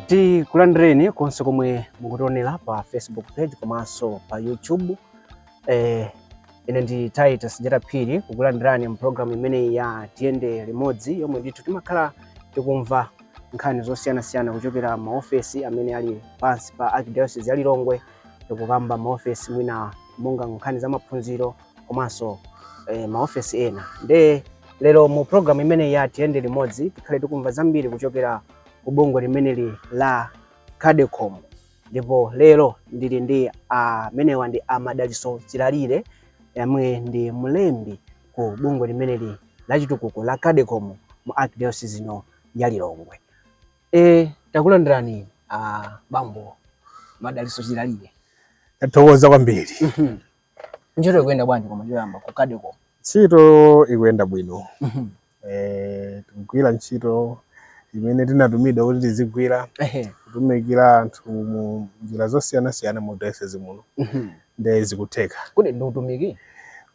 Tikulandireni konse komwe mukutionera pa Facebook page komanso pa YouTube. Ine ndi Titus Jeraphiri kukulandirani mpulogalamu imene ya tiyende limodzi yomwe ndithu timakhala tikumva nkhani zosiyanasiyana kuchokera maofesi amene ali pansi pa Archdiocese ya Lilongwe, tikukamba maofesi mwina monga nkhani za maphunziro komanso maofesi ena. Lero mu program imene ya tiyende limodzi tikhale tikumva zambiri kuchokera ku bungwe limeneli la CADECOM, ndipo lero ndili ndi amenewa ndi Madaliso Chilalire yamwe ndi mlembi ku bungwe limeneli la chitukuko la CADECOM mu Archdiocese ino ya Lilongwe. Takulandirani bambo Madaliso Chilalire. Tathokoza kwambiri. Ntchito ikuyenda bwanji koma choyamba ku CADECOM? Ntchito ikuyenda bwino. Tikugwira ntchito imene tinatumidwa kuti tizigwira, kutumikira anthu mu njira zosiyanasiyana mu diocese muno. Ndi zikutheka. Kuti ndi utumiki?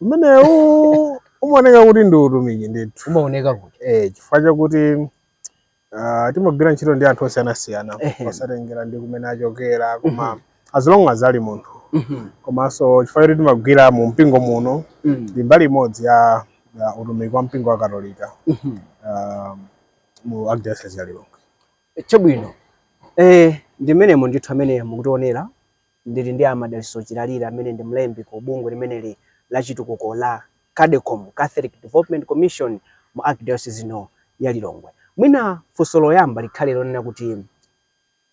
Umenewu umaoneka kuti ndi utumiki ndithu. Umaoneka kuti? Chifukwa chakuti timagwira ntchito ndi anthu osiyanasiyana, osatengera ndi kumene achokera, koma as long as ali munthu. Komanso chifukwa kuti timagwira mu mpingo muno, ndi mbali imodzi ya utumiki wa mpingo wa Katolika mu Archdiocese ya Lilongwe. Chabwino. Ndi menemo ndithu amene mukutionera ndili ndi Madaliso Chilalire amene ndi mlembi ku bungwe limeneli la chitukuko la CADECOM, Catholic Development Commission mu Archdiocese ino ya Lilongwe. Mwina funso loyamba likhale lonena kuti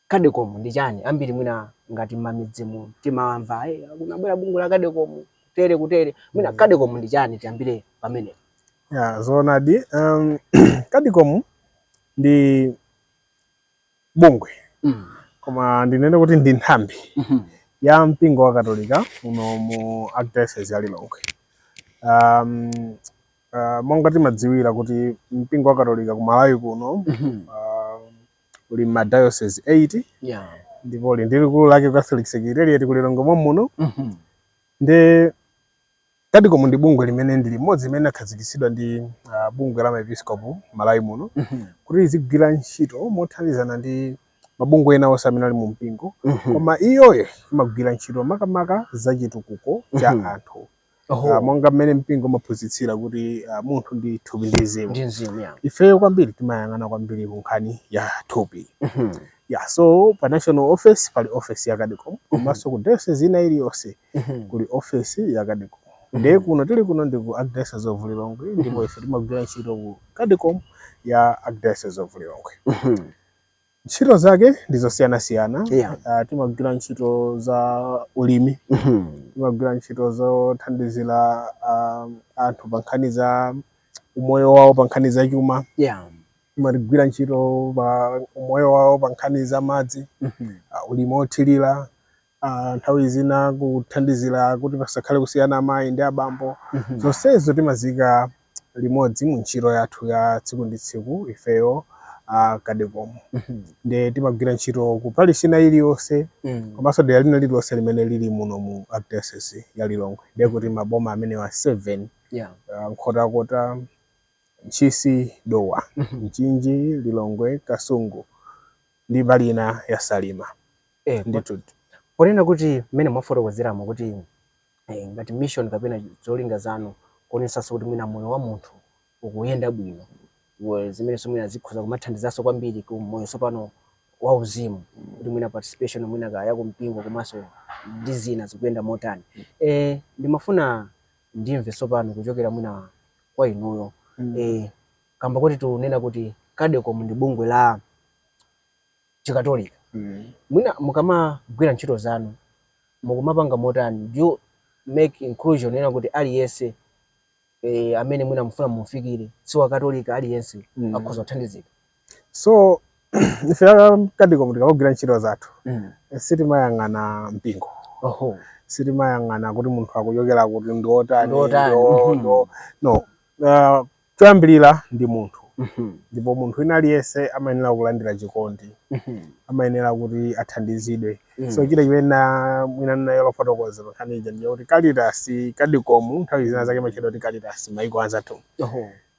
CADECOM ndi chani? Ambiri mwina ngati mamidzimu timamva kunabwera bungwe la CADECOM kutere. Mwina CADECOM ndi chani? Tiyambire pamene. Zoonadi, CADECOM ndi bungwe, koma ndinene kuti ndi nthambi ya mpingo wa Katolika uno mu Archdiocese ya Lilongwe. Monga timadziwira kuti mpingo wa Katolika ku Malawi kuno uli ma diocese 8, ndipo lili ku lake Catholic Secretariat ku Lilongwe muno. Ndi CADECOM ndi bungwe limene ndi limodzi limene lakhazikitsidwa ndi bungwe la maepiskopu Malawi muno kuti lizigwira ntchito mothandizana ndi mabungwe ena onse amene ali mu mpingo, koma iyoyo imagwira ntchito makamaka za chitukuko cha anthu. Monga mmene mpingo umaphunzitsira kuti munthu ndi thupi ndi mzimu. Ifeyo kwambiri timayang'ana kwambiri ku nkhani ya thupi. So pa national office pali office ya CADECOM, komanso ku diocese ina iliyonse kuli office ya CADECOM. Ndi kuno tili kuno ndi ku Archdiocese of Lilongwe, ndipo ife timagwira ntchito ku CADECOM ya Archdiocese of Lilongwe. Ntchito zake ndi zosiyanasiyana. Timagwira ntchito za ulimi, timagwira ntchito zothandizira anthu pa nkhani za umoyo wawo, pa nkhani za chuma. Timagwira ntchito pa umoyo wawo pa nkhani za madzi, ulimi othirira, nthawi zina kuthandizira kuti pasakhale kusiyana amayi ndi abambo. Zonsezo timazika limodzi mu ntchito yathu ya tsiku ndi tsiku ifeyo CADECOM. Ndi timagwira ntchito ku parish ina iliyonse, komanso dera lina lililonse limene lili muno mu Archdiocese ya Lilongwe. Ndi kuti maboma amene wa 7, Nkhotakota, Nchisi, Dowa, Mchinji, Lilongwe, Kasungu ndi mbali ina ya Salima. Ponena kuti mmene mwafotokozeramo kuti ngati mission kapena zolinga zanu kuonetsanso kuti mwina moyo wa munthu ukuyenda bwino, zimene mwina zikhoza kumathandizanso kwambiri ku moyo sopano wa uzimu, kuti mwina participation mwina kaya kumpingo komanso ndi zina zikuyenda motani. Ndimafuna ndimve sopano kuchokera mwina kwa inuyo, kamba kuti tunena kuti CADECOM ndi bungwe la chikatolika. Mwina mukamagwira ntchito zanu mukumapanga motani? Do you make inclusion ena kuti aliyense amene mwina mufuna mufikire si wa Katolika aliyense akhoza kuthandizika? So ife CADECOM tikamagwira ntchito zathu sitimayang'ana mpingo, sitimayang'ana kuti munthu akuchokera kuti ndi otani. No, choyambirira ndi munthu. Ndipo munthu ina aliyense amayenera kulandira chikondi, amayenera kuti athandizidwe. So chile chimene mwina nayo lofotokoza nkhani ndi kuti Caritas CADECOM nthawi zina zake machito kuti Caritas maiko anzathu.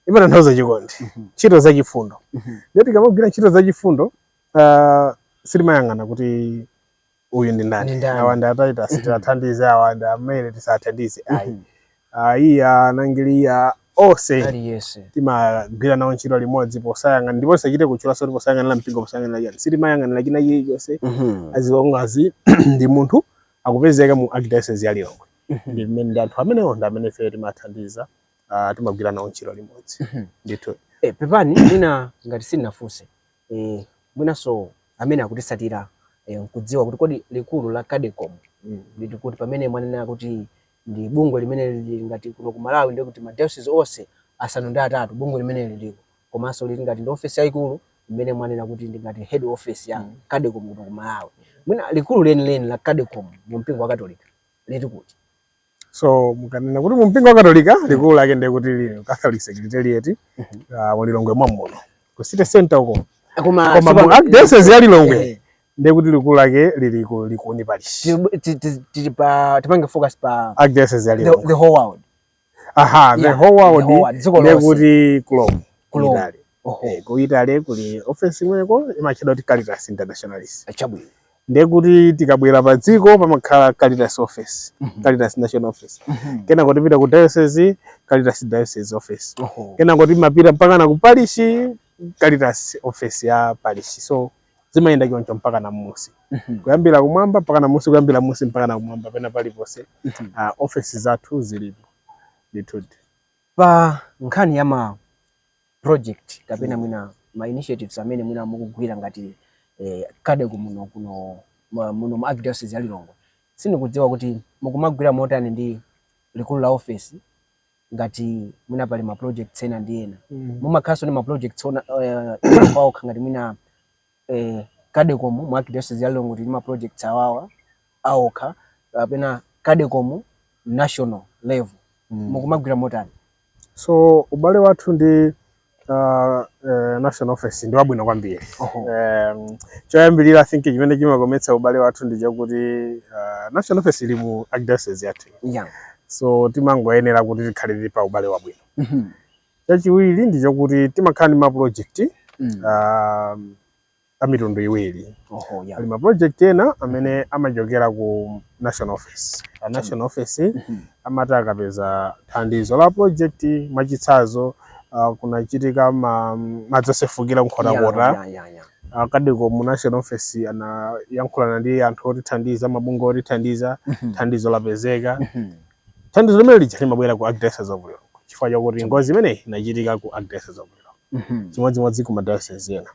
Imatanthauza chikondi, ntchito za chifundo. Ndipo tikamagwira ntchito za chifundo silimayang'ana kuti uyu ndi ndani awanda ataita sitathandize awanda amene tisathandize ayi anangiliya ose timagwira nawo ntchito limodzi posayang'ana ndipo sachite kutchulaso posayang'anira mpingo posayang'anira yani silimayang'anira china chilichonse azilongazi ndi munthu akupezeka mu archdiocese ya Lilongwe ndi anthu amenewo ndi amene ife timathandiza timagwira nawo ntchito limodzi ndithu. Pepani mwina ngati sinafunse mwinaso amene akutisatira nkudziwa kuti kodi likulu la CADECOM ndi kuti pamene mwanena kuti ndi bungwe limene lili ngati kuno ku Malawi ndi kuti madiocese onse asanu ndi atatu bungwe limene liliko komanso lili ngati ndi office yayikulu imene mwanena kuti ndi ngati head office ya CADECOM kuno ku Malawi. Mwina likulu leni la CADECOM mu mpingo wa Katolika liti kuti? So mukanena kuti mu mpingo wa Katolika likulu lake ndi kuti Catholic Secretariat wa Lilongwe mwamuno ku city center uko koma mu archdiocese ya Lilongwe ndi kuti likulu lake lili ku Parish tipange focus pa archdiocese ya Lilongwe the whole world. The whole world ndi kuti ku Italy. Ku Italy kuli office imweko imachedwa kuti Caritas Internationalis ndi kuti tikabwera pa dziko pamakhala Caritas office Caritas National Office kena kuti pita ku diocese Caritas Diocese Office kena kuti mapita mpaka na ku parish Caritas office ya parish. So zimayenda choncho mpaka na musi kuyambira kumwamba mpaka na musi kuyambira musi mpaka na kumwamba pena palipose office zathu zilipo ndithu. Pa nkhani ya ma project kapena mwina ma initiatives amene mwina mukugwira ngati CADECOM muno mu archdiocese ya Lilongwe sindikudziwa kuti mukumagwira motani ndi likulu la office ngati mwina pali ma projects ena ndi ena mumakhaso ni ma projects ona paokha ngati mwina CADECOM mu archdiocese ya Lilongwe ndi ma projects awawa aokha kapena CADECOM national level mukumagwira motani? So ubale wathu ndi national office ndi wabwino kwambiri. Choyambirira I think chimene chimakometsa ubale wathu ndi chakuti national office ili mu archdiocese yathu. So timangoyenera kuti tikhale pa ubale wabwino. Chachiwiri ndi chakuti timakhala ndi ma project amitundu iwiri. Ali ma project ena amene amachokera ku national office. National office amati akapeza thandizo la project mwachitsanzo kunachitika madzosefukira nkhotakota CADECOM mu national office anayankhulana ndi anthu otithandiza mabungwe otithandiza thandizo lapezeka thandizo limene lija limabwera ku archdiocese of Lilongwe chifukwa chakuti ngozi imeneyi inachitika ku archdiocese of Lilongwe chimodzimodzi ku madiocese ena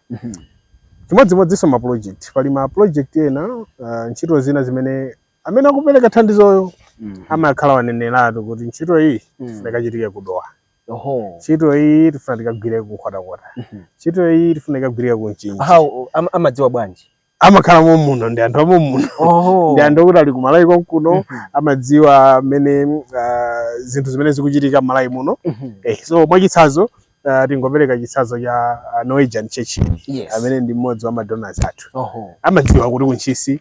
chimodzimodzinso ma project pali ma project ena ntchito zina zimene amene akupereka thandizoyo amakhala waneneratu kuti ntchito iyi ifunika chitike kudowa ntchito iyi tifunika tigwire ku nkhotakota ntchito iyi tifunika tigwire ku Mchinji. Amadziwa bwanji amakhala muno ndi anthu amuno ndi anthu kuti ali ku Malawi konkuno amadziwa amene zinthu zimene zikuchitika Malawi muno. So mwachitsanzo tingopereka chitsanzo cha Norwegian Church amene ndi mmodzi wa madonors athu amadziwa kuti kunchisi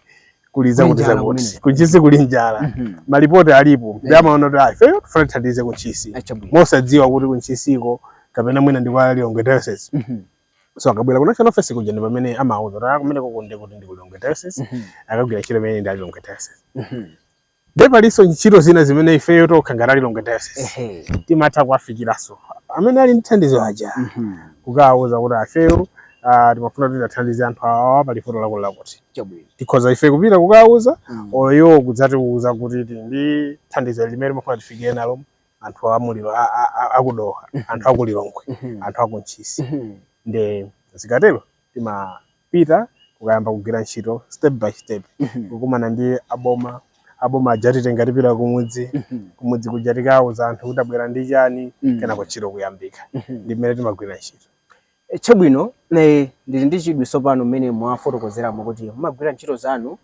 kuliza kutiza kuti kunchisi kuli njala malipoti alipo ndi amaona kuti ife tifuna tithandize kunchisi mosadziwa kuti kunchisiko kapena mwina ndi kwa Lilongwe diocese. So akabwera ku national office kuja ndi pamene amauza kuti kumene kukunde kuti ndi ku Lilongwe diocese akagwira ntchito imene ndi Lilongwe diocese. Ndipo palinso ntchito zina zimene ifeyo tokhala Lilongwe diocese timatha kuwafikiranso amene ali ndi thandizo aja kukawuza kuti ifeyo timafuna kuti tithandize anthu awa pali futo lako lakuti tikhoza ife kupita kukawuza oyo kudzatiwuza kuti ndi thandizo limene timafuna tifikire nalo anthu amuliro akudoha anthu akulilongwe anthu akunchisi ndi zikatero timapita kukayamba kugwira ntchito step by step kukumana ndi aboma ajatitenga tipita kumudzi kuja tikawuza anthu kuti abwera ndi chani kena kuntchito kuyambika ndi mmene timagwira ntchito. Chabwino ndili ndi chidwi sopano mmene mwafotokozeramo kuti mumagwira ntchito zanu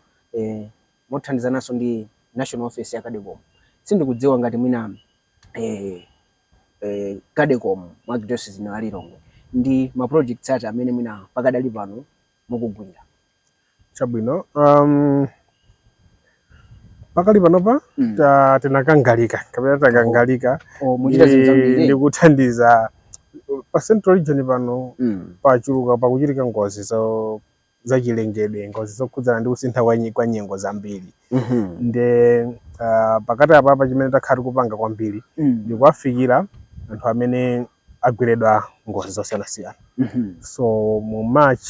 mothandizananso ndi national office ya CADECOM. Sindikudziwa ngati mwina CADECOM mu archdiocese ya Lilongwe ndi ma projects ati amene mwina pakadali pano mukugwira. Chabwino pakali panopa tinakangalika kapena takangalika ndi kuthandiza pa Central Region pano pachuluka pakuchitika ngozi za chilengedwe, ngozi zokhudzana ndi kusintha kwa nyengo zambiri. Nde pakati apa chimene takhala kupanga kwambiri ndi kuwafikira anthu amene agweredwa ngozi zosiyanasiyana. So mu March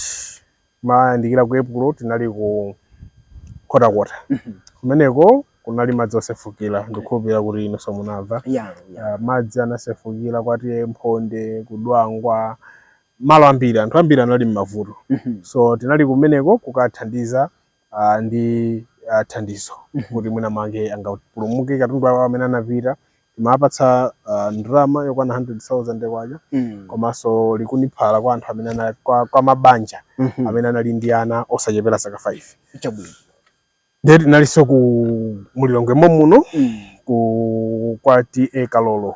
mayandikira ku April tinali ku Kotakota. Kumeneko kunali madzi osefukira, ndikukhulupirira kuti inonso munamva. Madzi anasefukira kwati Mphonde, Kudwangwa, malo ambiri, anthu ambiri anali m'mavuto. So tinali kumeneko kukathandiza ndi thandizo kuti mwina mange angapulumuke katundu awo amene anapita. Timapatsa ndalama yokwana 100,000 kwacha, komanso likuniphala kwa anthu amene kwa mabanja amene anali ndi ana osachepera zaka 5. Ndeti nalinso ku Mulilongwe muno kwa TA Kalolo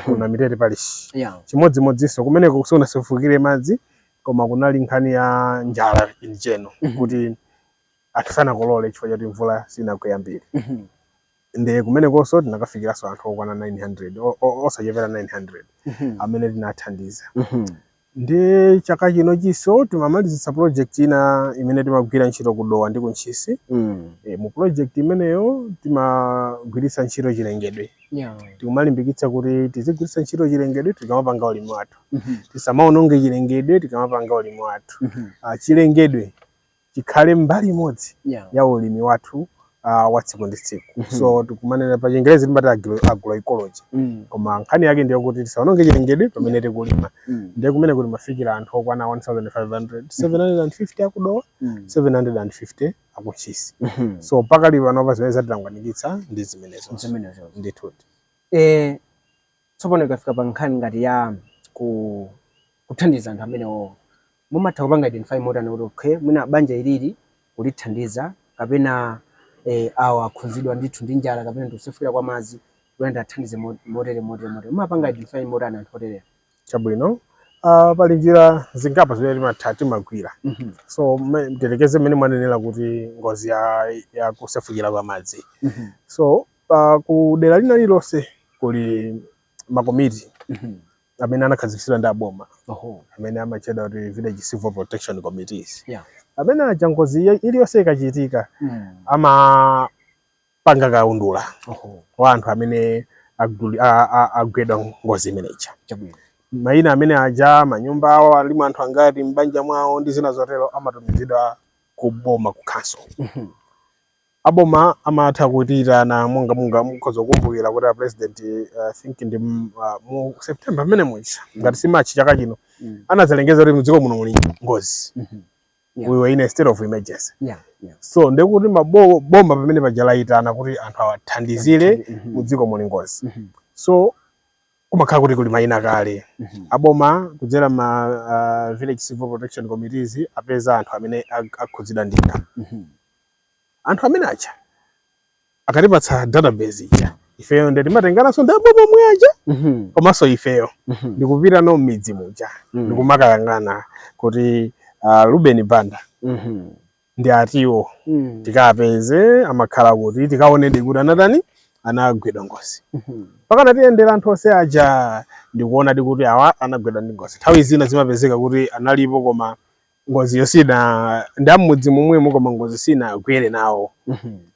kuna Mitete Parish. Chimodzimodzinso kumeneko kusunasefukire madzi, koma kunali nkhani ya njala injeno kuti atifana kolole chifukwa choti mvula sinakuyambire. Nde kumenekonso tinakafikiranso anthu okwana 900 osachepera 900 amene tinathandiza. Ndi chaka chino chiso timamalizitsa project ina imene timagwira ntchito kudowa ndi kunchisi. Mu project imeneyo timagwiritsa ntchito chilengedwe. Tikumalimbikitsa kuti tizigwiritsa ntchito chilengedwe tikamapanga ulimi wathu. Tisamaononge chilengedwe tikamapanga ulimi wathu. Chilengedwe chikhale mbali imodzi ya ulimi wathu wa tsiku ndi tsiku. So tikumanena pa Chingerezi timati agroecology. Koma nkhani yake ndiyo kuti tisaononge chilengedwe pamene tikulima. Ndiye kumene kuti mafikira anthu okwana 1,500, 750 akudowa, 750 akuchisi. So pakali panopa zimene zatilangwanikitsa ndi zimenezo. Ndithu. Tsopano ikafika pa nkhani ngati ya kuthandiza anthu amenewo, mumatha kupanga identify motani kuti okay mwina banja ilili kulithandiza kapena awa akhuzidwa ndithu ndi njala kapena ndikusefukira kwa madzi kuyenda athandize motere. Mumapanga identify motani anthu otere? Chabwino. Pali njira zingapo zimene timagwira. So mtelekeze mmene mwanenera kuti ngozi ya kusefukira kwa madzi. So ku dera lina lilonse kuli makomiti amene anakhazikitsidwa ndi aboma, amene amachedwa kuti village civil protection committees. Amene aja ngozi iliyonse ikachitika amapanga kaundula wa anthu amene agwedwa ngozi imeneja. Mayina amene aja, manyumba awo alimu anthu angati, mbanja mwawo ndi zina zotero amatumizidwa ku boma, ku council. Aboma amatha kuitirana monga mukhoza kukumbukira kuti president I think ndi mu September mmene mucha ngati si March chaka chino anazalengeza kuti mdziko muno muli ngozi. We were in a state of emergency. So ndekuti bomba pamene pajalaitana kuti anthu awathandizire mdziko muli ngozi. So kumakhala kuti kuli mayina kale. Aboma kudzera ma village civil protection committees apeza anthu amene akhuzidwa ndika. Anthu amene acha akatipatsa database ija, ifeyo ndi timatengananso ndi aboma mwaja, komanso ifeyo ndikupita no m'midzi muja ndikumakayang'ana kuti Ruben Banda ndi atiwo tikapeze amakhala kuti tikaonedi kuti anatani anagwedwa ngozi. Pakana tiyendera anthu onse aja ndikuona kuti awa anagwedwa ndi ngozi. Nthawi zina zimapezeka kuti analipo koma ngozi yosina ndamudzi momwemo koma ngozi sina gwere nawo.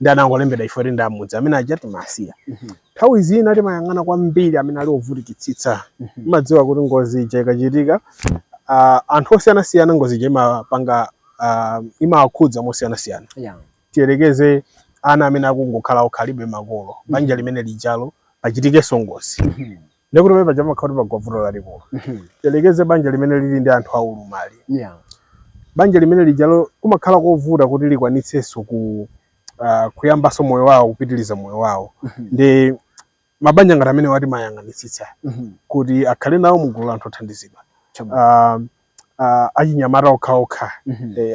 Ndi anangolembera ifoti ndamudzi amene aja timasiya. Nthawi zina timayang'ana kwambiri amene ali ovutikitsitsa. Timadziwa kuti ngozi ija ikachitika anthu osiyanasiyana ngozi ija imapanga imawakhudza mosiyanasiyana. Tiyerekeze ana amene akungokhala okhalibe makolo, banja limene lijalo pachitikenso ngozi. Ndikuti pepa chamakhala kuti pagovuto lalikulu. Tiyerekeze banja limene lili ndi anthu aulumali. Banja limene lijalo kumakhala kovuta kuti likwanitsenso kuyambaso moyo wawo, kupitiliza moyo wawo. Ndi mabanja ngati amene wati mayang'anitsitsa kuti akhale nawo mugulu la anthu othandizidwa. Achinyamata okhaokha,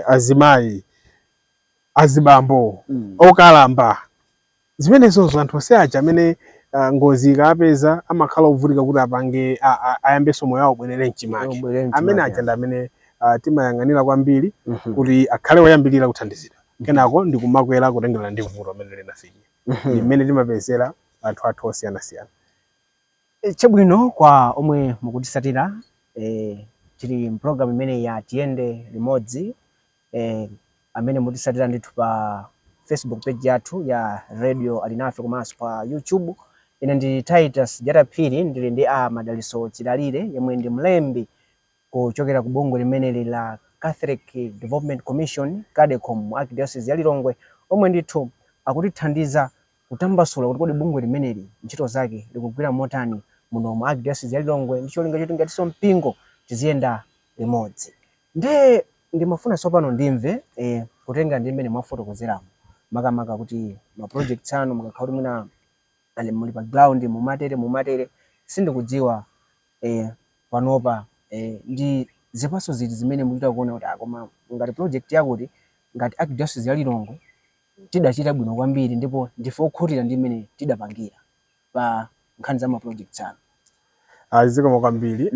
azimayi, azibambo, okalamba. Zimenezo anthu onse aja amene ngozi ikapeza amakhala ovutika kuti apange ayambeso moyo wawo bwerere mchimake. Amene aja ndi amene timayang'anira kwambiri kuti akhale oyambirira kuthandizidwa. Kenako ndikumakwera kutengera ndi vuto amene linafikira. Imene timapezera anthu athu osiyanasiyana. Chabwino kwa omwe mukutisatira tili program imene ya Tiyende Limodzi amene mutisatira ndithu pa Facebook page yathu ya Radio Alinafe komanso pa YouTube. Ine ndi Titus Jataphiri, ndili ndi Madaliso Chidalire yemwe ndi mlembi kuchokera ku bungwe limeneli la Catholic Development Commission CADECOM Archdiocese ya Lilongwe, omwe ndithu akutithandiza kutambasula kuti kodi bungwe limeneli ntchito zake likugwira motani muno mu Archdiocese ya Lilongwe, ndi cholinga choti ngatinso mpingo tiziyenda limodzi. Ndimafuna tsopano ndimve kutenga ndi mmene mwafotokozeramo makamaka kuti ma projects anu mukakhala kuti mwina ali muli pa ground mumatere sindikudziwa panopa ndi zipaso ziti zimene mukuita kuona kuti koma ngati project yakuti ngati Archdiocese ya Lilongwe tidachita bwino kwambiri ndipo ndife okhutira ndi mmene tidapangira pa nkhani za ma projects anu. Zikomo kwambiri.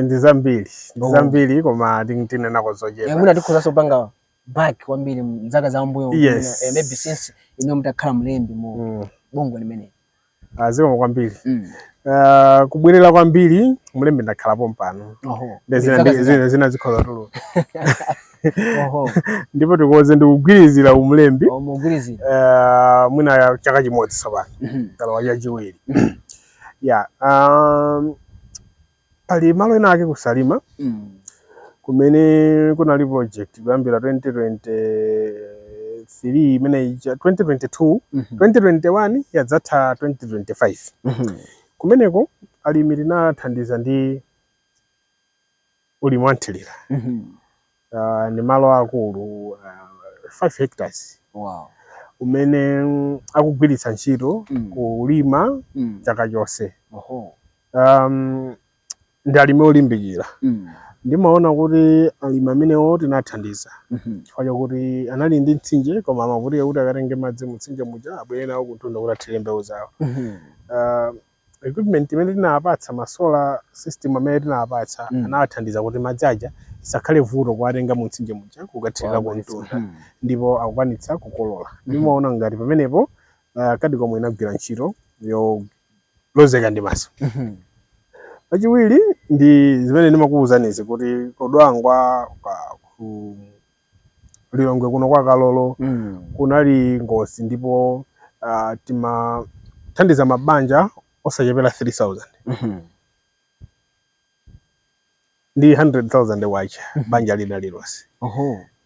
Ndi zambiri koma tinenako zochepa. Mwina tikhoza sopanga back kwambiri mzaka za mbuyo, maybe since ino mutakhala mlembi mu bungwe limene. Zikomo kwambiri. Kubwerera kwambiri mlembi ndakhalapo mpano. Zina zikhoza tulo. Ndipo tikoze ndikugwirizira umlembi. Mwina chaka chimodzi sapano. Kalowa chachiwiri. Pali malo ena ake kusalima kumene kunali project kuyambira 2023 imene 2022 2021 yadzatha 2025. Kumeneko alimi tinathandiza ndi ulimi wa nthilira. Ni malo akulu 5 hectares. Umene akugwiritsa ntchito kulima chaka chonse. Ndi alimi olimbikira. Ndimaona kuti alimi amenewo tinathandiza chifukwa chakuti anali ndi mtsinje koma amavutika kuti akatenge madzi mutsinje muja abwere nawo kuntunda kuti athire mbewu zawo. Equipment imene tinawapatsa, masolar system amene tinawapatsa anawathandiza kuti madzi aja isakhale vuto kuwatenga mutsinje muja kukathirira kuntunda, ndipo akukwanitsa kukolola. Ndimaona ngati pamenepo CADECOM inagwira ntchito yolozeka ndi maso. Pachiwiri ndi zimene ndimakuwuzanizi kuti kodwangwa ku Lilongwe kuno kwa Kalolo kunali ngozi, ndipo timathandiza mabanja osachepera 3000 ndi 100,000 wacha banja lina lilonse.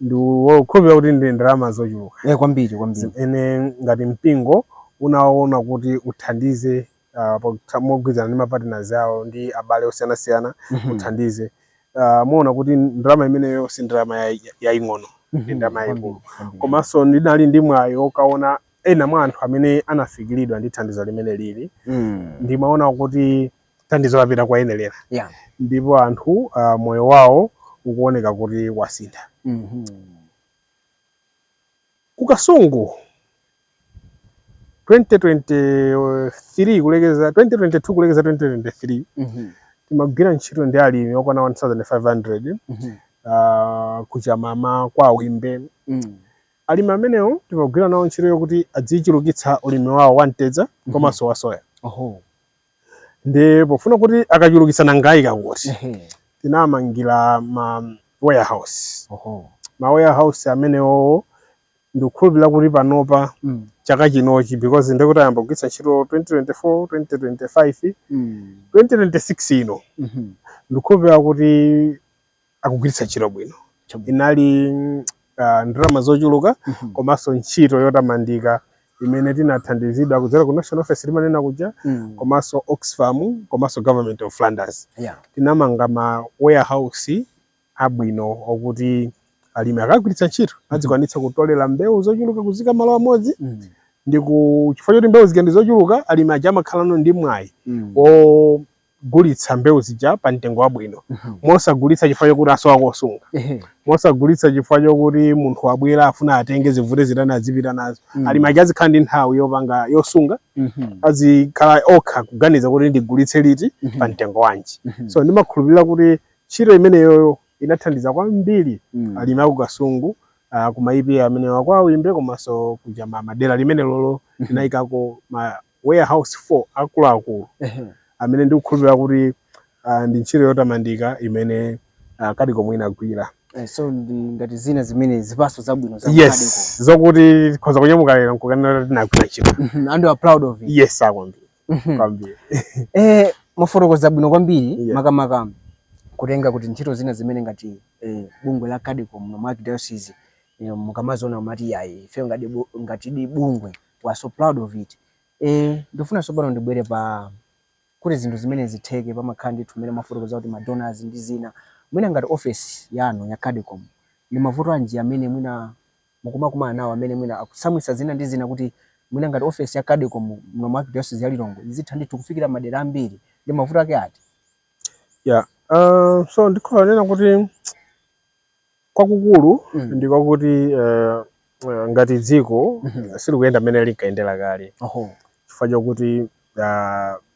Ndi wokhulupirira kuti ndi ndalama zochuluka kwambiri. Ene ngati mpingo unaona kuti uthandize mogwizana ndi mapartners awo ndi abale osiyanasiyana uthandize. Muona kuti ndalama imeneyo si ndalama yaing'ono, ndi ndalama yayikulu. Komanso ndinali ndi mwayi okaona ena mwa anthu amene anafikiridwa ndi thandizo limene lili. Ndimaona kuti thandizo lapita kwa enelera, ndipo anthu moyo wawo ukuoneka kuti wasintha. Kukasungu 2022 kulekeza 2023 timagwira ntchito ndi alimi okwana 1500 kuchamama kwa Wimbe. Alimi amenewo timagwira nawo ntchito yokuti adzichulukitsa ulimi wawo wamtedza komanso wa soya. Ndi pofuna kuti akachulukitsa nangayi kakuti tinamangira ma warehouse. Ma warehouse amenewo ndikukhulupirira kuti panopa chaka chinochi, because ndikuti ayamba kugwiritsa ntchito 2024 2025 2026 ino ndikukhulupirira kuti akugwiritsa ntchito bwino. Inali ndalama zochuluka komanso ntchito yotamandika imene tinathandizidwa kudzera ku National Office limanena kuja komanso Oxfam komanso Government of Flanders. Tinamanga ma warehouse abwino okuti alimi akagwiritsa ntchito adzikwanitsa kutolera mbewu zochuluka kuzika malo amodzi. Ndi chifukwa choti mbewu zija ndi zochuluka, alimi aja amakhalano ndi mwayi ogulitsa mbewu zija pa mtengo wabwino, mosagulitsa chifukwa chokuti asowa kosunga, mosagulitsa chifukwa chokuti munthu wabwera afuna atenge zivute zitani azipita nazo. Alimi aja azikhala ndi nthawi yopanga yosunga, azikhala okha kuganiza kuti ndigulitse liti pa mtengo wanji. So ndimakhulupirira kuti ntchito imeneyo inathandiza kwambiri alimi aku Kasungu, kumaipi amenewa kwa Wimbe komanso kuja madera limene lolo tinayikako ma warehouse 4 akuluakulu amene ndikukhulupirira kuti ndi ntchito yotamandika imene CADECOM inagwira. So ngati zina zimene zipaso zabwino za yes zokuti khoza kunyamuka lero nkukanena tinagwira ntchito and you are proud of it. yes akwambiri kwambiri mafotokoza bwino kwambiri makamaka kutenga kuti ntchito zina zimene ngati bungwe la Kadicom no Mark Diocese mukamazona mati yayi ife ngati di bungwe we are so proud of it. Ndifuna sobano ndibwere pa kuti zinthu zimene zitheke pamakhala ndithu mmene mafotokoza kuti madonors ndi zina mwina ngati office yanu ya Kadicom ni mavuto anji amene mwina mukumakumana nawo amene mwina akusamwisa zina ndi zina kuti mwina ngati office ya Kadicom no Mark Diocese ya Lilongwe izitha ndithu kufikira madera ambiri ndi mavuto ake ati? So ndikhola nena kuti kwakukulu ndiko kuti ngati dziko silikuyenda mmene linkayendera kale chifukwa chokuti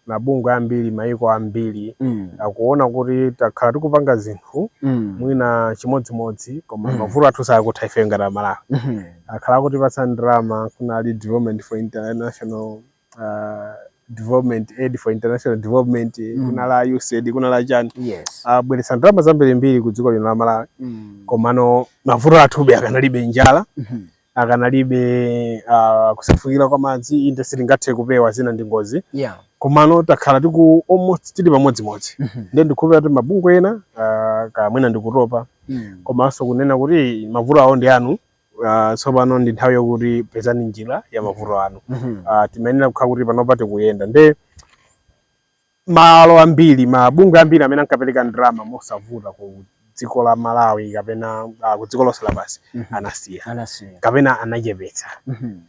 mabungwe ambiri maiko ambiri akuona kuti takhala tikupanga zinthu mwina chimodzimodzi koma mavuto athu sakutha ife ngati Malawi akhala kuti patsa ndalama kunali development for international development aid for international development kunala USAID kunala chani abweretsa ndalama zambirimbiri ku dziko lino la Malawi komano mavuto athu akanalibe njala akanalibe kusefukira kwa madzi industry ngathe kupewa zina ndi ngozi komano takhala tiku almost tili pamodzimodzi ndi ndikhulupirira kuti mabungwe ena kamwina ndikutopa komanso kunena kuti mavuto awo ndi anu tsopano ndi nthawi yokuti pezani njira ya mavuto anu timayenera kukhala kuti panopa tikuyenda ndi malo ambiri mabungwe ambiri amene ankapereka ndalama mosavuta ku dziko la Malawi kapena ku dziko lonse lapansi anasiya kapena anachepetsa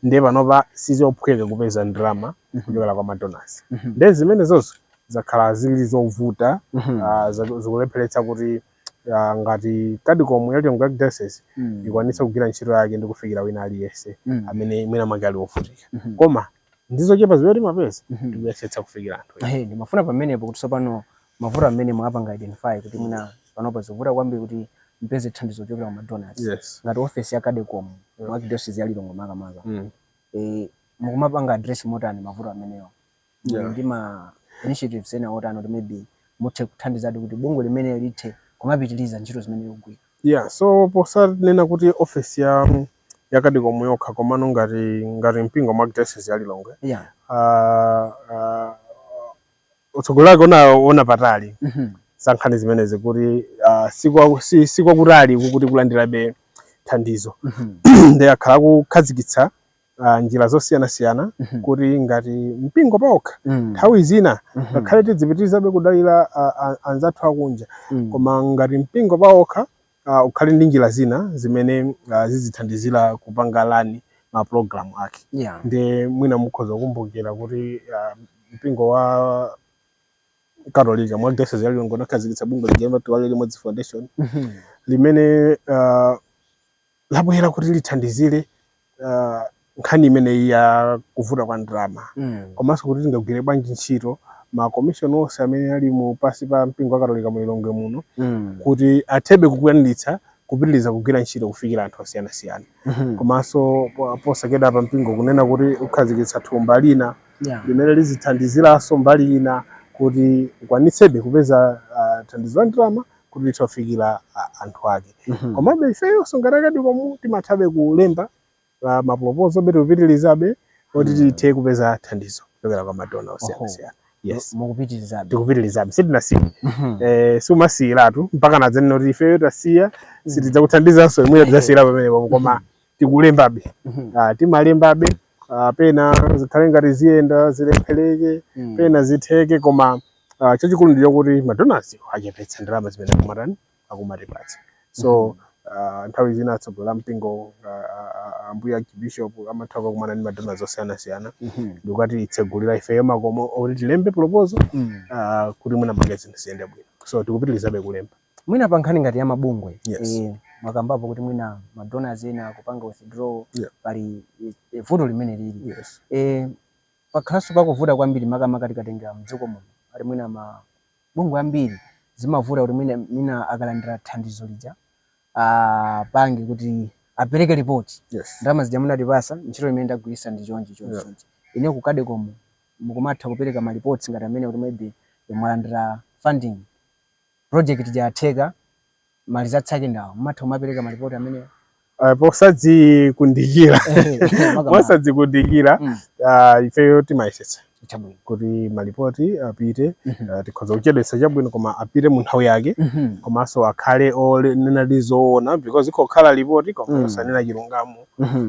ndi panopa sizophweka kupeza ndalama kuchokera kwa madonors ndi zimene zonse zakhala zili zovuta zikulepheretsa kuti ngati Kadicom ya Lilongwe Diocese ikwanitse kugwira ntchito yake ndi kufikira wina aliyense amene mwina mwake ali wovutika koma ndizochepa zimene timapeza tikuyesetsa kufikira anthu ndimafuna pamenepo kuti tsopano mavuto amene mwapanga identify kuti mwina panopa zovuta kwambiri kuti mpeze thandizo kuchokera kwa madonors ngati office ya Kadicom Mark Diocese ya Lilongwe makamaka mukumapanga address motani mavuto amenewa ndi ma initiatives ena otani kuti maybe muthe kuthandizadi kuti bungwe limene lithe kumapitiliza ntchito zimene likugwira? So posanena kuti office ya Kadicom yokha komano ngati mpingo Mark Diocese ya Lilongwe utsogolake ona patali sankhani zimenezi kuti sikwakutali kuti kulandirabe thandizo ndi akhala kukhazikitsa njira zosiyanasiyana kuti ngati mpingo pawokha nthawi zina ngakhale tidzipitirizabe kudalira anzathu akunja koma ngati mpingo pawokha ukhale ndi njira zina zimene zizithandizira kupanga lani mapulogalamu ake ndi mwina mukhoza kukumbukira kuti mpingo wa Katolika Mark Diocese ya Lilongwe unakhazikitsa bungwe lijema Tiwalire Limodzi Foundation limene labwera kuti lithandizire nkhani imene ya kuvuta kwa ndalama komanso kuti tingagwire bwanji ntchito ma commission onse amene ali mu pasi pa mpingo wa Katolika mu Lilongwe muno kuti athebe kukwanitsa kupitiliza kugwira ntchito kufikira anthu osiyanasiyana komanso posakeda pa mpingo kunena kuti ukhazikitsa thumba lina limene lizithandiziranso mbali ina kuti ukwanitsebe kupeza thandizo la ndalama kuti lithafikira anthu ake komabe ifeyonso ngati Kadicom timathabe kulemba maproposal beti kupitilizabe kuti tithe kupeza thandizo kuchokera kwa madona osiyanasiyana tikupitilizabe sitinasiye siumasiyiratu mpaka nadzenena kuti ifeyo tasiya sitidzakuthandizanso imwe tidzasiyira pamenepo koma tikulembabe timalembabe pena zikhale ngati ziyenda zilephereke pena zitheke koma chachikulu ndicho kuti madonors achepetsa ndalama zimene akumatipatsa so nthawi zina atsogoleri mpingo ambuya Archbishop amatha kukumana ndi madonors osiyanasiyana ndikati itsegulira ifeyo makomo kuti tilembe proposal kuti mwina magazini ziyende bwino so tikupitilizabe kulemba mwina pa nkhani ngati ya mabungwe mwakambapo kuti mwina madonors ena kupanga withdraw pali vuto limene lili pakhalanso pakuvuta kwambiri makamaka tikatengera mdziko muno ali mwina mabungwe ambiri zimavuta kuti mwina akalandira thandizo lija pange kuti apereke report ndalama zija munatipasa ntchito imene ndagwirisa ndi chonchi ine ku Kadicom mukumatha kupereka ma reports ngati amene kuti maybe mwalandira funding project jatheka maliza tsake ndawo mmatha kumapereka malipoti amene posadzi kundikira posadzi kundikira ifeyo timayesetsa kuti malipoti apite tikhoza kuchedwetsa chabwino koma apite mu nthawi yake komanso akhale onena zoona because ikokhala lipoti koma osanena chilungamo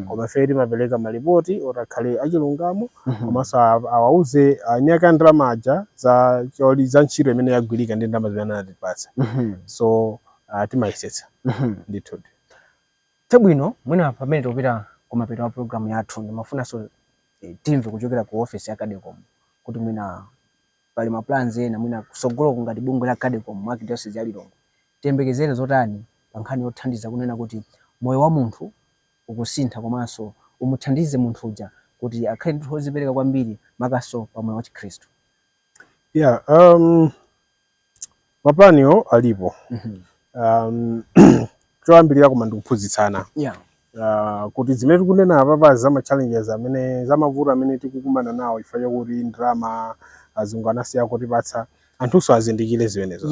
koma ifeyo timapereka malipoti otakhale achilungamo komanso awauze anyaka ndalama aja za ntchito imene yagwirika ndi ndalama zimene anatipatsa so timayesetsa ndithu. Chabwino mwina pamene topita kumapeto wa programu yathu ndimafunanso timve kuchokera ku office ya Kadecom kuti mwina pali ma plans ena mwina kusogolo ngati bungwe la Kadecom mu Archdiocese ya Lilongwe tiyembekezere zotani pa nkhani yothandiza kunena kuti moyo wa munthu ukusintha komanso umuthandize munthu uja kuti akhale ndi ozipereka kwambiri makaso pa moyo wa Chikhristu. Mapaniyo alipo choyambirira koma ndikuphunzitsana kuti zimene tikunena apa za ma challenges amene za mavuto amene tikukumana nawo ifanye kuti ndalama azungu anasiya kutipatsa anthuso azindikire zimenezo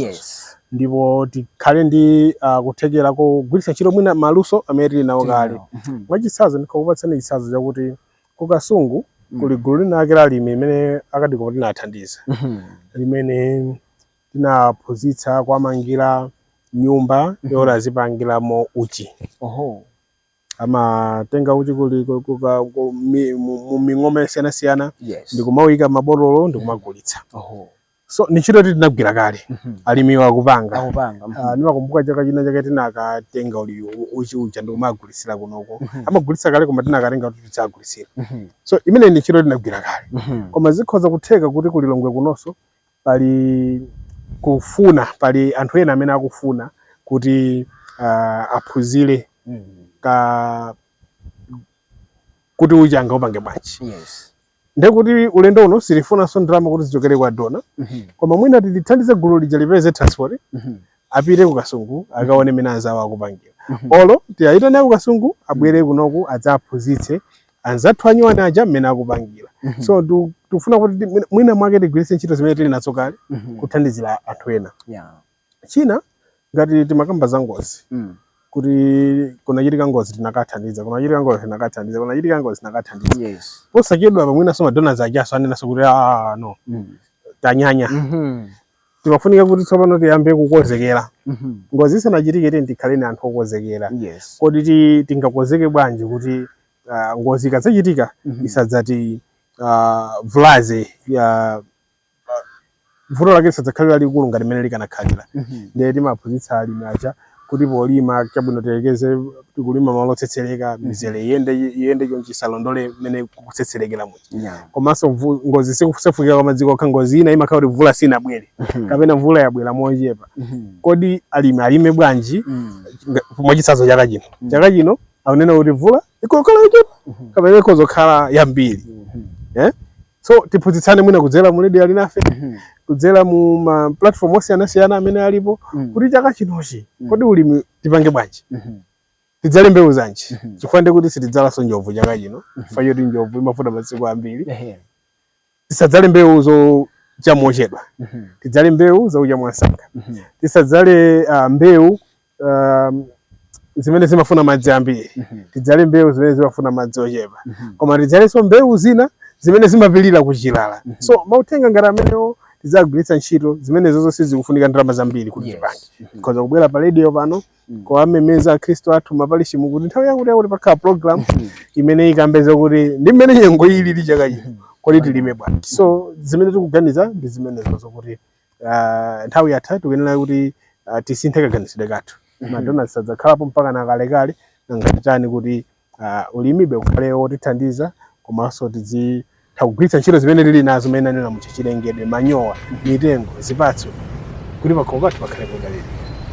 ndipo tikhale ndi kuthekera kugwiritsa ntchito mwina maluso amene tili nawo kale. Mwachitsanzo ndikukupatsani chitsanzo chakuti ku Kasungu kuli gulu linake la alimi limene Akadecom tinathandiza limene tinaphunzitsa kwamangira nyumba yora azipangiramo uchi. Amatenga uchi kuli mu ming'oma yasiyanasiyana ndikumawika mabotolo ndikumagulitsa. So ni ntchito tinagwira kale alimiwa akupanga. Ndimakumbuka chaka china chake tinakatenga uchi uja ndikumagulitsira kunoko. Amagulitsa kale koma tinakatenga kuti tidzagulitsira. So imene ni ntchito tinagwira kale. Koma zikhoza kutheka kuti ku Lilongwe kunonso pali kufuna pali anthu ena amene akufuna kuti aphunzire kuti uchi angaupange bwanji. Ndekuti ulendo uno silifunanso ndalama kuti zichokere kwa dona koma mwina tithandize gulu lija lipeze transport apite ku Kasungu akaone mmene anzawo akupangira olo tiyayitane ku Kasungu abwere kunoku adzaphunzitse anzathu anyuwani aja mmene akupangira. So tufuna kuti mwina mwake tigwiritse ntchito zimene tili nazo kale kuthandizira anthu ena. China ngati timakamba za ngozi kuti kunachitika ngozi tinakathandiza kunachitika ngozi tinakathandiza posachedwa pamwina so madonors ajaso anenaso kuti no tanyanya timafunika kuti tsopano tiyambe kukozekera ngozi isanachitike tikhale ni anthu okozekera kodi tingakozeke bwanji kuti ngozi ikadzachitika isadzati vulaze ya vuto lake lisadzakhalira likulu ngati mmene likanakhalira. Ndiye timaphunzitsa alimi aja kuti polima chabwino telekeze tikulima malo otsetsereka mizere iyende chonchi salondole mmene kutsetserekera muti. Komanso ngozi sikusefukira kwa madziko okha ngozi ina imakhala kuti vula sinabwere kapena mvula yabwera mochepa. Kodi alime bwanji mwachitsanzo chaka chino akunena kuti vula ikokhala yochepa kapena ikozokhala yambiri. So tiphunzitsane mwina kudzera mu radio ali nafe kudzera mu ma platform osiyanasiyana amene alipo kuti chaka chinochi kodi ulimi tipange bwanji tidzale mbewu zanji chifukwa kuti sitidzalaso njovu chaka chino chifukwa choti njovu imafuta masiku ambiri. Tisadzale mbewu zo chamochedwa tidzale mbewu za uchamwansanga tisadzale mbewu zimene zimafuna madzi ambiri tidzale mbewu zimene zimafuna madzi ochepa koma tidzalenso mbewu zina zimene zimapilira kuchilala. So mauthenga ngati amenewo tidzagwiritsa ntchito zimene zozo sizikufunika ndalama zambiri kuti tipange. Tikhoza kubwera pa radio pano kuwamemeza Khristu athu mapalishi mukuti nthawi yakuti yakuti pakhala program imene ikambeza kuti ndi mmene nyengo ili chaka chino kodi tilime bwanji. So zimene tikuganiza ndi zimene zozo kuti nthawi yatha tikuyenera kuti tisinthe kaganizidwe kathu. Madonna sadzakhalapo mpaka nakalekale ngati tani kuti ulimibe ukhale wotithandiza komanso tizitha ntchito zimene tili nazo zimene anena muchilengedwe manyowa mitengo zipatso kuti pakhomo pathu pakhale kodalira.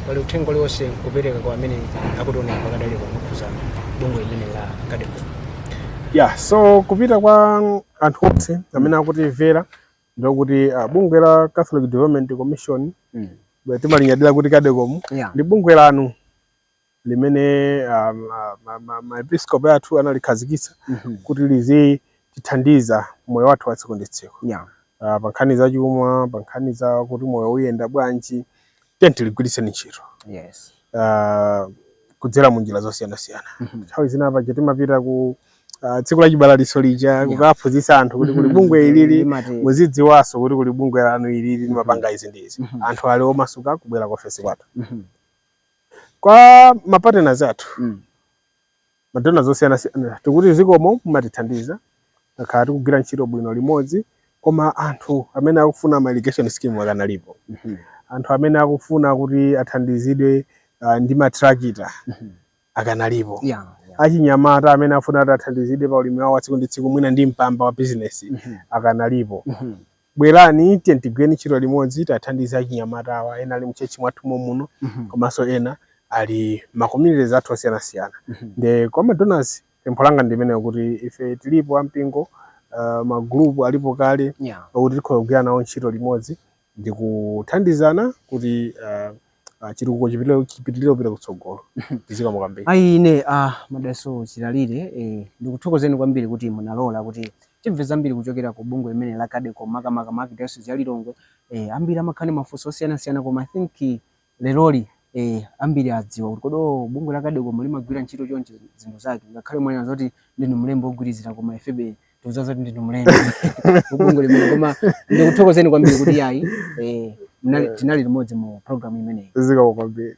Pali uthenga uliwonse kupereka kwa amene akutionera pakadalira kukhuza bungwe limene la Kadecom. So kupita kwa anthu onse amene akutimvera ndokuti bungwe la Catholic Development Commission timalinyadira kuti Kadecom ndi bungwe lanu limene maepiskopi athu analikhazikitsa kuti lizitithandiza moyo wathu wa tsiku ndi tsiku. Pa nkhani za chuma, pa nkhani za kuti moyo uyenda bwanji tiligwiritse ntchito. kudzera mu njira zosiyanasiyana. Nthawi zina paja timapita ku tsiku la chibalaliso lija kukaphunzitsa anthu kuti kuli bungwe ilili muzidziwanso kuti kuli bungwe lanu ilili limapanga izi ndi izi. Anthu ali omasuka kubwera ku ofesi kwathu. Kwa mapartners athu madona zosiyanasiyana tikuti zikomo mumatithandiza akhala tikugwira ntchito bwino limodzi, koma anthu amene akufuna ma irrigation scheme akanalipo. Anthu amene akufuna kuti athandizidwe ndi matrakita akanalipo. Achinyamata amene afuna kuti athandizidwe pa ulimi wawo wa tsiku ndi tsiku mwina ndi mpamba wa business akanalipo. Bwerani tigwireni ntchito limodzi tathandiza achinyamata awa, ena ali mchechi mwathu muno komanso ena ali makommunity athu osiyanasiyana. Nde kwa madonors pempho langa ndimene kuti ife tilipo ampingo magrupu alipo kale kuti tikhoza kugwira nawo ntchito limodzi ndi kuthandizana kuti chitukuko chipitilire kupita kutsogolo. Tizikomo kwambiri. Ine Madaso Chilalire ndikuthokozeni kwambiri kuti munalola kuti timve zambiri kuchokera ku bungwe limene la Kadeko makamaka Archdiocese ya Lilongwe. Ambiri amakhale mafunso osiyanasiyana koma I think leroli ambiri adziwa kuti kodo bungwe la Kadeko limagwira ntchito chonchi zinthu zake, ngakhale mwana zoti ndinu mlembo ogwirizira koma ifebe tuzaza kuti ndinu mlembo bungwe limene. Koma ndikuthokozeni kwambiri kuti yayi tinali limodzi mu program imeneyi. Tizikomo kwambiri.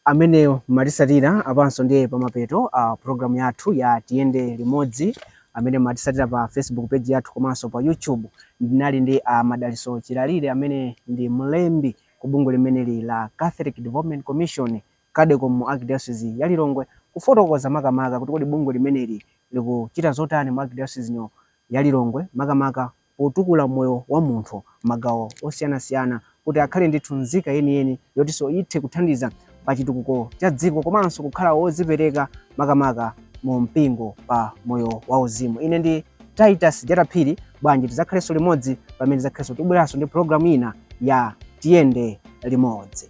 Amene matisatira apanso ndiye pamapeto program yathu ya Tiyende Limodzi amene matisatira pa Facebook page yathu komanso pa YouTube. Ndinali ndi Madaliso Chilalire amene ndi mlembi ku bungwe limeneli la Catholic Development Commission Kadeko mu Archdiocese ya Lilongwe, kufotokoza makamaka kuti kodi bungwe limeneli likuchita zotani mu Archdiocese ya Lilongwe makamaka potukula moyo wa munthu magawo osiyanasiyana kuti akhale ndithu nzika yeniyeni yotinso ithe kuthandiza pa chitukuko cha dziko komanso kukhala wozipereka makamaka mu mpingo pa moyo wauzimu. Ine ndi Titus Jataphiri, bwanji tizakhaleso limodzi pamene tizakhaleso tibweranso ndi programu ina ya Tiyende Limodzi.